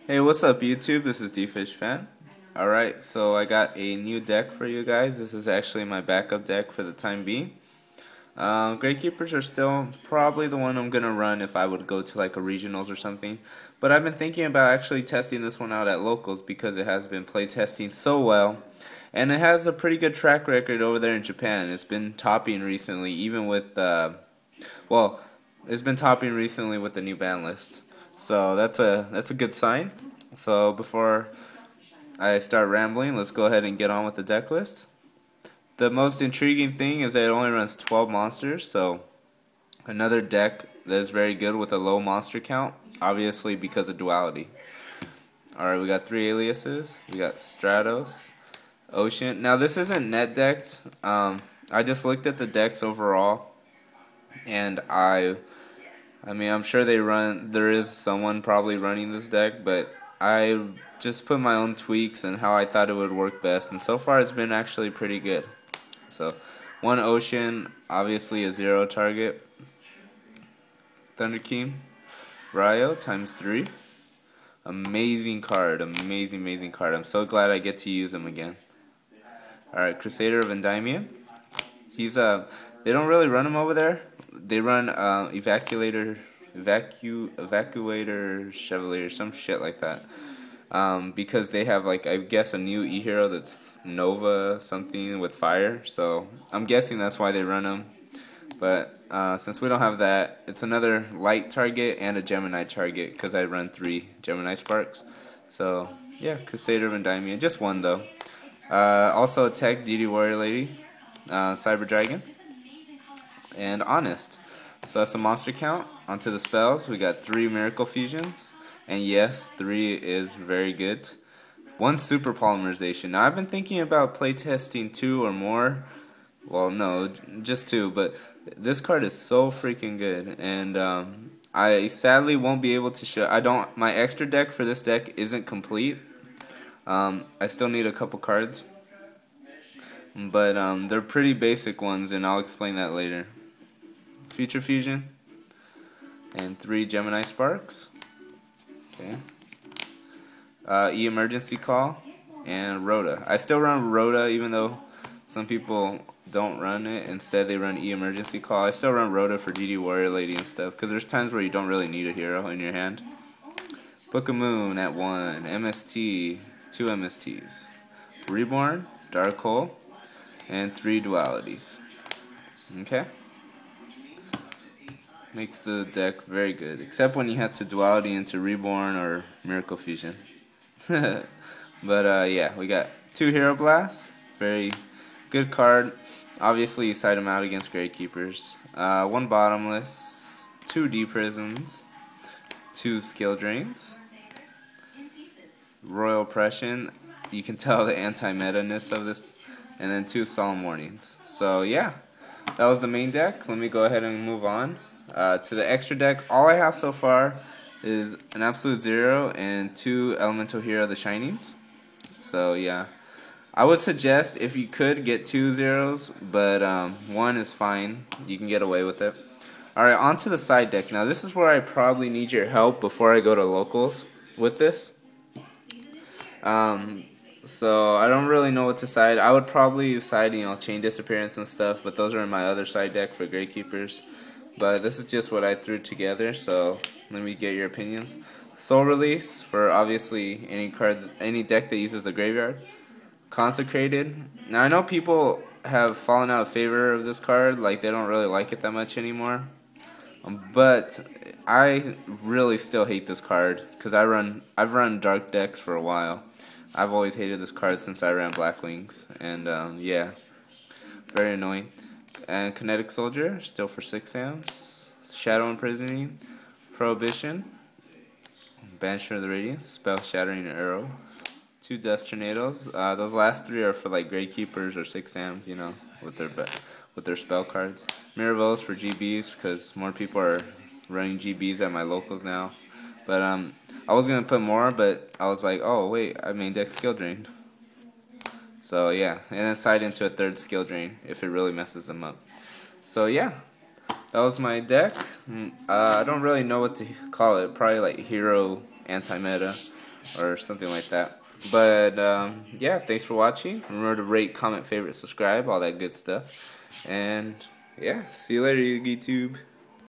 Hey, what's up YouTube? This is DFishFan. Alright, so I got a new deck for you guys. This is actually my backup deck for the time being. Great Keepers are still probably the one I'm going to run if I would go to like a regionals or something. But I've been thinking about actually testing this one out at locals because it has been play testing so well. And it has a pretty good track record over there in Japan. It's been topping recently, even with, it's been topping recently with the new ban list. So that's a good sign. So before I start rambling, let's go ahead and get on with the deck list. The most intriguing thing is that it only runs 12 monsters, so another deck that is very good with a low monster count, obviously because of duality. Alright, we got 3 aliases. We got Stratos, Ocean. Now this isn't net decked. I just looked at the decks overall, and I mean, I'm sure there is someone probably running this deck, but I just put my own tweaks and how I thought it would work best, and so far it's been actually pretty good. So, 1 Ocean, obviously a 0 target. Thunder King, Ryo times 3. Amazing card, amazing card. I'm so glad I get to use him again. Alright, Crusader of Endymion. He's they don't really run him over there. They run Evacuator Chevalier, some shit like that. Because they have, like, I guess a new E-hero that's Nova something with fire. So I'm guessing that's why they run him. But since we don't have that, it's another light target and a Gemini target because I run 3 Gemini Sparks. So yeah, Crusader of Endymion, just 1 though. Also Tech DD Warrior Lady, Cyber Dragon, and Honest. So that's the monster count. Onto the spells, we got 3 Miracle Fusions, and yes, 3 is very good. 1 Super Polymerization. Now I've been thinking about playtesting 2 or more. Well, no, just 2, but this card is so freaking good, and I sadly won't be able to show. My extra deck for this deck isn't complete. I still need a couple cards, but they're pretty basic ones, and I'll explain that later. Future Fusion and 3 Gemini Sparks. Okay. E-Emergency Call and Rhoda. I still run Rhoda even though some people don't run it. Instead they run E-Emergency Call. I still run Rhoda for DD Warrior Lady and stuff because there's times where you don't really need a hero in your hand. Book of Moon at 1. MST, 2 MSTs. Reborn, Dark Hole, and 3 Dualities. Okay? Makes the deck very good, except when you have to duality into Reborn or Miracle Fusion. But yeah, we got 2 Hero Blasts, very good card. Obviously you side them out against Great Keepers. 1 Bottomless, 2 Deep Prisons, 2 Skill Drains, Royal Oppression. You can tell the anti-meta-ness of this, and then 2 Solemn Warnings. So yeah, that was the main deck. Let me go ahead and move on. To the extra deck, all I have so far is an Absolute 0 and 2 Elemental Hero the Shinings. So yeah, I would suggest if you could get 2 zeros, but 1 is fine. You can get away with it. Alright, on to the side deck. Now this is where I probably need your help before I go to locals with this. So I don't really know what to side. I would probably side, Chain Disappearance and stuff, but those are in my other side deck for Great Keepers. But this is just what I threw together, so let me get your opinions. Soul Release for obviously any deck that uses the graveyard. Consecrated. Now I know people have fallen out of favor of this card, like they don't really like it that much anymore. But I really still hate this card because I've run dark decks for a while. I've always hated this card since I ran Black Wings, and yeah, very annoying. And Kinetic Soldier, still for 6 amps. Shadow Imprisoning, Prohibition, Banisher of the Radiance, Spell Shattering Arrow, 2 Dust Tornadoes. Those last 3 are for like Great Keepers or 6 amps, with their spell cards. Mirables for GBs because more people are running GBs at my locals now. But I was gonna put more, but I was like, oh wait, I main deck Skill Drain. So yeah, and then side into a 3rd Skill Drain if it really messes them up. So yeah, that was my deck. I don't really know what to call it. Probably like Hero Anti-Meta. or something like that. But yeah, thanks for watching. Remember to rate, comment, favorite, subscribe, all that good stuff. And yeah, see you later, YouTube.